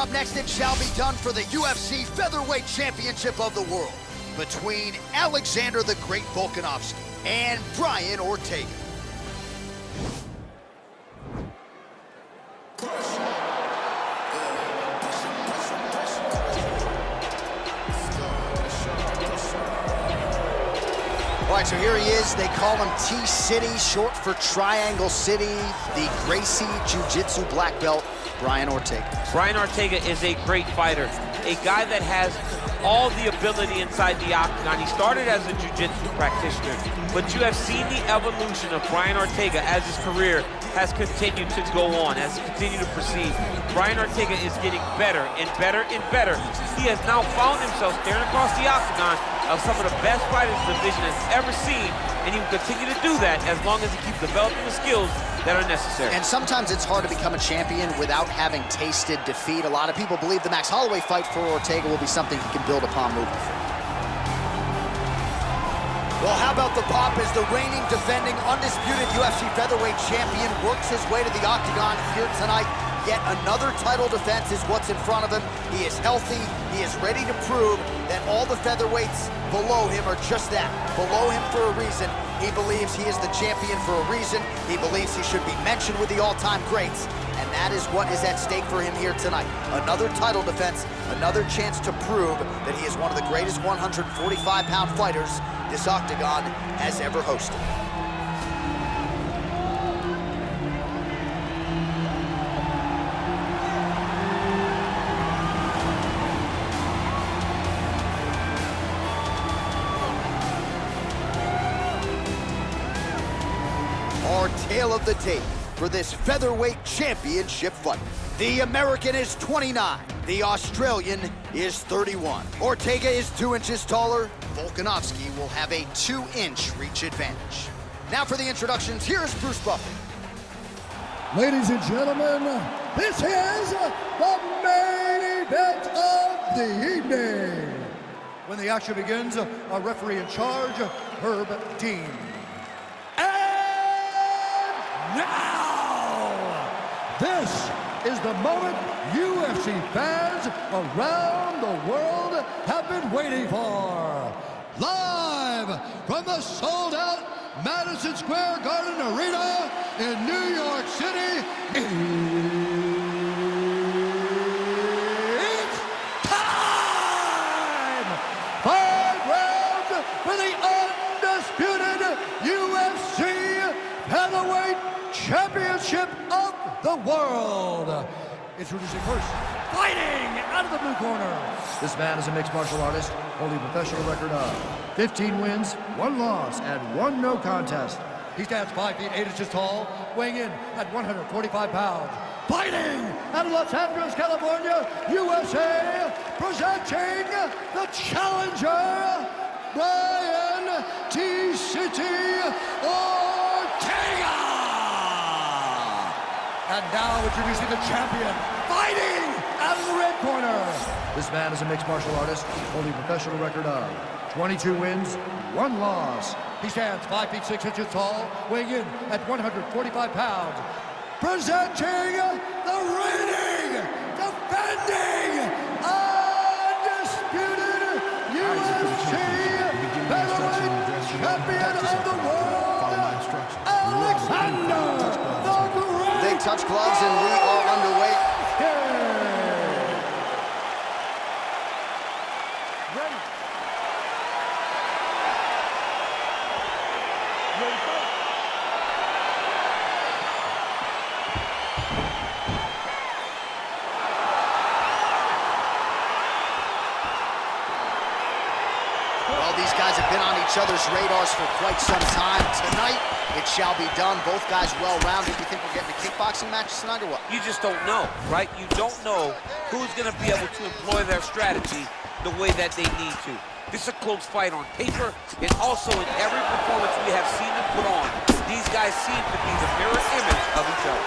Up next, it shall be done for the UFC Featherweight Championship of the World between Alexander the Great Volkanovski and Brian Ortega. All right, so here he is. They call him T-City, short for Triangle City, the Gracie Jiu-Jitsu black belt, Brian Ortega. Brian Ortega is a great fighter, a guy that has all the ability inside the octagon. He started as a jiu-jitsu practitioner, but you have seen the evolution of Brian Ortega as his career has continued to go on, has continued to proceed. Brian Ortega is getting better and better and better. He has now found himself staring across the octagon of some of the best fighters the division has ever seen, and he will continue to do that as long as he keeps developing the skills that are necessary. And sometimes it's hard to become a champion without having tasted defeat. A lot of people believe the Max Holloway fight for Ortega will be something he can build upon moving forward. Well, how about the pop as the reigning, defending, undisputed UFC featherweight champion works his way to the octagon here tonight. Yet another title defense is what's in front of him. He is healthy. He is ready to prove that all the featherweights below him are just that, below him for a reason. He believes he is the champion for a reason. He believes he should be mentioned with the all-time greats. And that is what is at stake for him here tonight. Another title defense, another chance to prove that he is one of the greatest 145-pound fighters this octagon has ever hosted. Our tale of the tape for this featherweight championship fight. The American is 29. The Australian is 31. Ortega is 2 inches taller. Volkanovski will have a 2-inch reach advantage. Now for the introductions, here's Bruce Buffer. Ladies and gentlemen, this is the main event of the evening. When the action begins, our referee in charge, Herb Dean. Now, this is the moment UFC fans around the world have been waiting for. Live from the sold-out Madison Square Garden Arena in New York City, it's time! 5 rounds for the undisputed UFC Featherweight Championship of the World. Introducing first, fighting out of the blue corner. This man is a mixed martial artist, holding a professional record of 15 wins, 1 loss, and 1 no contest. He stands 5 feet 8 inches tall, weighing in at 145 pounds. Fighting out of Los Angeles, California, USA, presenting the challenger, Brian T-City Ortega. And now introducing the champion, fighting out of the red corner. This man is a mixed martial artist, holding a professional record of 22 wins, 1 loss. He stands 5 feet 6 inches tall, weighing in at 145 pounds. Presenting the reigning, defending, undisputed UFC Featherweight Champion of the World, Alexander the Great. They touch gloves and we are underway. Well, these guys have been on each other's radars for quite some time. Tonight, it shall be done. Both guys well-rounded. You think we're getting a kickboxing match tonight or what? You just don't know, right? You don't know who's going to be able to employ their strategy the way that they need to. This is a close fight on paper, and also in every performance we have seen them put on. These guys seem to be the mirror image of each other.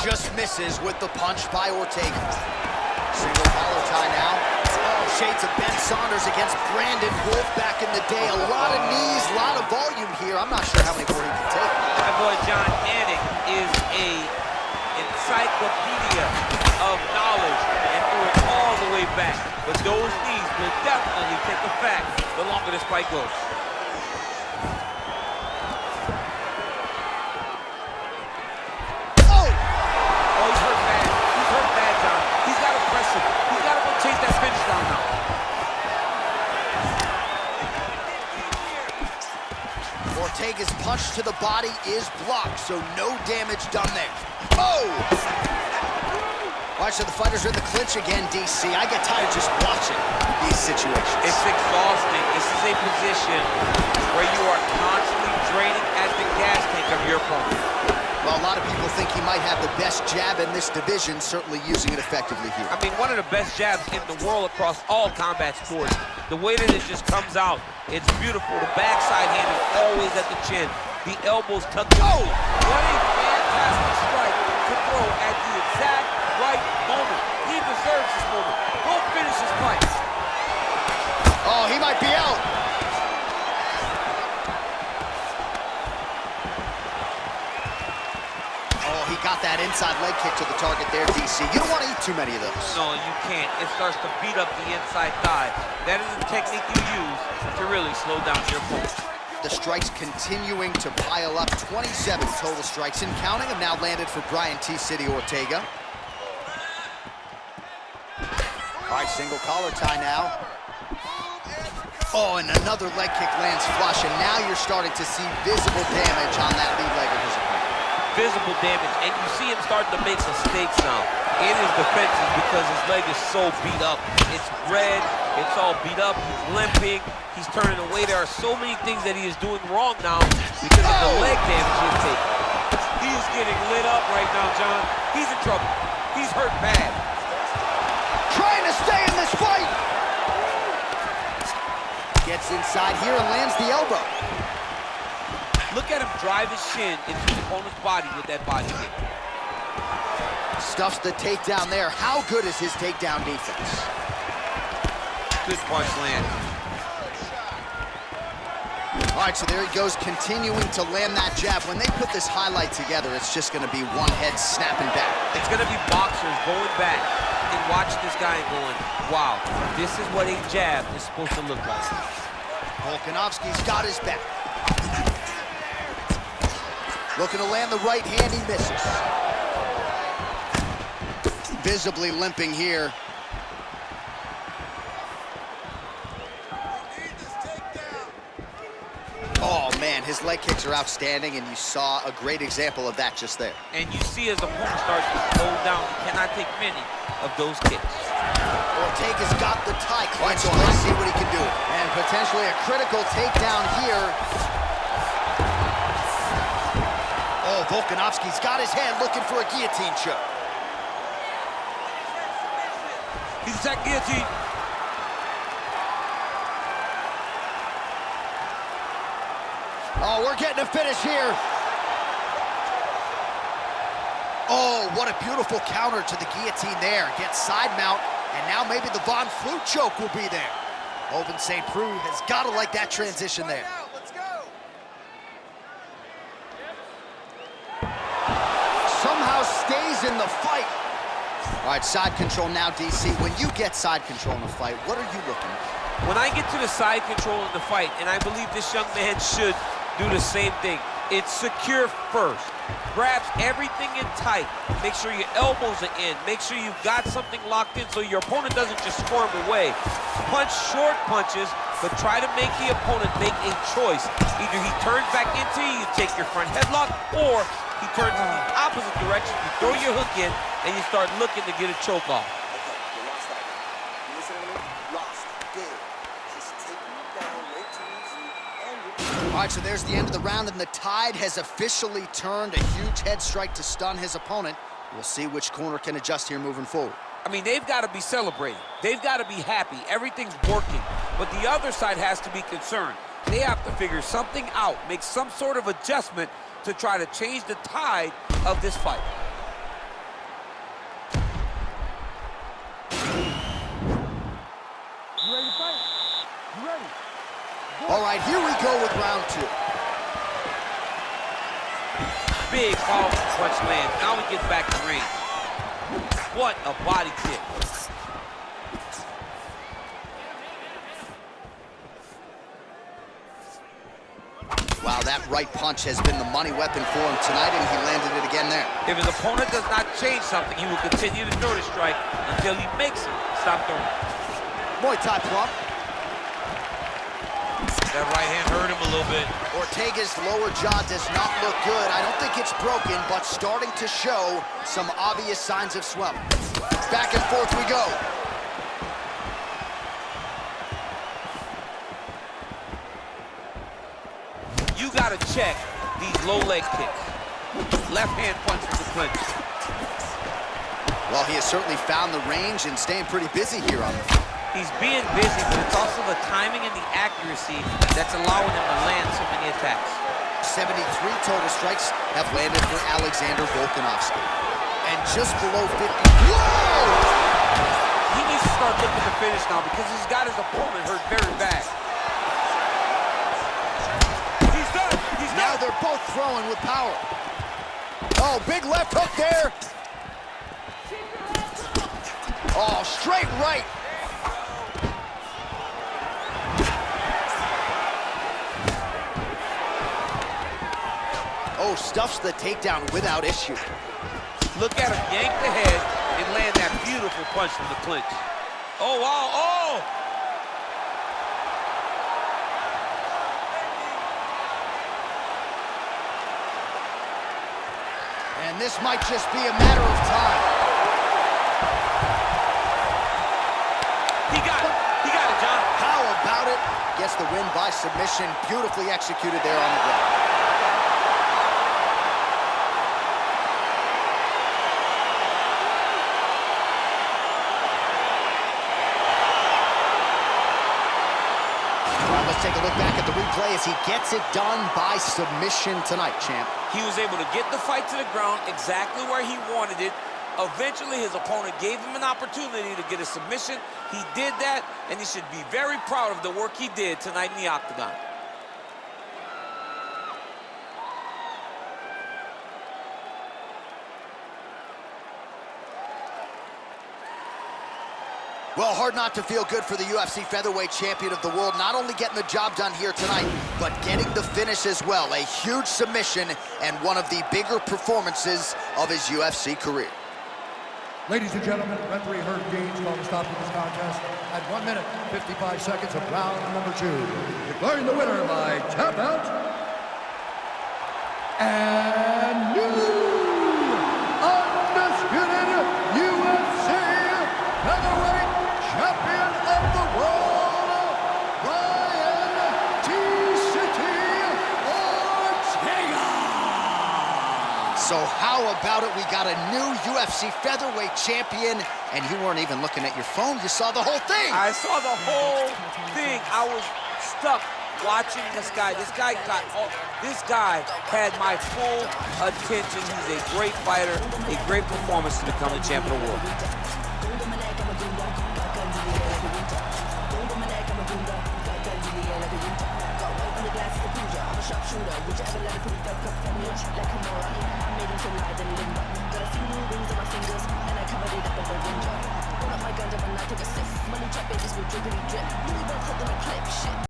Just misses with the punch by Ortega. Single collar tie now. Oh, shades of Ben Saunders against Brandon Wolf back in the day. A lot of knees, a lot of volume here. I'm not sure how many more he can take. My boy John Anik is a encyclopedia of knowledge and threw it all the way back. But those knees will definitely take effect the longer this fight goes. Oh! Oh, he's hurt bad. He's hurt bad, John. He's got to press it. He's got to go chase that finish down now. Ortega's punch to the body is blocked, so no damage done there. Oh! All right, so the fighters are in the clinch again, DC. I get tired just watching these situations. It's exhausting. This is a position where you are constantly draining at the gas tank of your opponent. Well, a lot of people think he might have the best jab in this division, certainly using it effectively here. I mean, one of the best jabs in the world across all combat sports. The way that it just comes out, it's beautiful. The backside hand is always at the chin. The elbows tucked in. Oh! What a fantastic strike to throw at the exact right moment. He deserves this moment. Go finish his fight. Oh, he might be out. Oh, he got that inside leg kick to the target there, DC. You don't want to eat too many of those. No, you can't. It starts to beat up the inside thigh. That is the technique you use to really slow down your opponent. The strikes continuing to pile up. 27 total strikes and counting have now landed for Brian T-City Ortega. All right, single collar tie now. Oh, and another leg kick lands flush, and now you're starting to see visible damage on that lead leg of his opponent. Visible damage, and you see him starting to make mistakes now in his defenses because his leg is so beat up. It's red, it's all beat up, he's limping, he's turning away. There are so many things that he is doing wrong now because of the leg damage he's taking. He's getting lit up right now, John. He's in trouble. He's hurt bad. Trying to stay in this fight. Gets inside here and lands the elbow. Look at him drive his shin into his opponent's body with that body kick. Stuffs the takedown there. How good is his takedown defense? Good punch land. All right, so there he goes, continuing to land that jab. When they put this highlight together, it's just going to be one head snapping back. It's going to be boxers going back and watching this guy and going, wow, this is what a jab is supposed to look like. Volkanovski's got his back. Looking to land the right hand, he misses. Visibly limping here. Oh man, his leg kicks are outstanding, and you saw a great example of that just there. And you see his opponent start to slow down. He cannot take many of those kicks. Ortega's got the tie clinched, so let's see what he can do. And potentially a critical takedown here. Oh, Volkanovski's got his hand looking for a guillotine choke. He's attacked guillotine. Oh, we're getting a finish here. Oh, what a beautiful counter to the guillotine there. Gets side mount, and now maybe the Von Flute choke will be there. Oven St. Preux has got to like that transition there. Somehow stays in the fight. All right, side control now, DC. When you get side control in the fight, what are you looking at? When I get to the side control in the fight, and I believe this young man should do the same thing, it's secure first. Grabs everything in tight. Make sure your elbows are in. Make sure you've got something locked in so your opponent doesn't just squirm away. Punch short punches, but try to make the opponent make a choice. Either he turns back into you, you take your front headlock, or he turns in the opposite direction, you throw your hook in, and you start looking to get a choke off. All right, so there's the end of the round, and the tide has officially turned. A huge head strike to stun his opponent. We'll see which corner can adjust here moving forward. I mean, they've got to be celebrating. They've got to be happy. Everything's working. But the other side has to be concerned. They have to figure something out, make some sort of adjustment to try to change the tide of this fight. All right, here we go with round 2. Big powerful punch lands. Now he gets back to range. What a body kick. Wow, that right punch has been the money weapon for him tonight, and he landed it again there. If his opponent does not change something, he will continue to throw the strike until he makes him stop throwing. Muay Thai prop. That right hand hurt him a little bit. Ortega's lower jaw does not look good. I don't think it's broken, but starting to show some obvious signs of swelling. Back and forth we go. You gotta check these low leg kicks. Left hand punch from the clinch. Well, he has certainly found the range and staying pretty busy here on him. He's being busy, but it's also the timing and the accuracy that's allowing him to land so many attacks. 73 total strikes have landed for Alexander Volkanovski. And just below 50. Whoa! He needs to start looking to finish now because he's got his opponent hurt very bad. He's done. He's now done. They're both throwing with power. Oh, big left hook there. Oh, straight right. Oh, stuffs the takedown without issue. Look at him yank the head and land that beautiful punch from the clinch. Oh, wow, oh! And this might just be a matter of time. He got it. He got it, John. How about it? Gets the win by submission. Beautifully executed there on the ground. Let's take a look back at the replay as he gets it done by submission tonight, champ. He was able to get the fight to the ground exactly where he wanted it. Eventually, his opponent gave him an opportunity to get a submission. He did that, and he should be very proud of the work he did tonight in the octagon. Well, hard not to feel good for the UFC featherweight champion of the world. Not only getting the job done here tonight, but getting the finish as well. A huge submission and one of the bigger performances of his UFC career. Ladies and gentlemen, referee Herb Dean's going to stop this contest at 1 minute, 55 seconds of round number 2. Declaring the winner by tap out. And new undisputed UFC featherweight champion of the world, Brian Ortega. So how about it? We got a new UFC featherweight champion, and you weren't even looking at your phone. You saw the whole thing. I saw the whole thing. I was stuck watching this guy. This guy had my full attention. He's a great fighter, a great performance to become the champion of the world. Money trap babies with drippity drip. We both hooked on a clip, shit.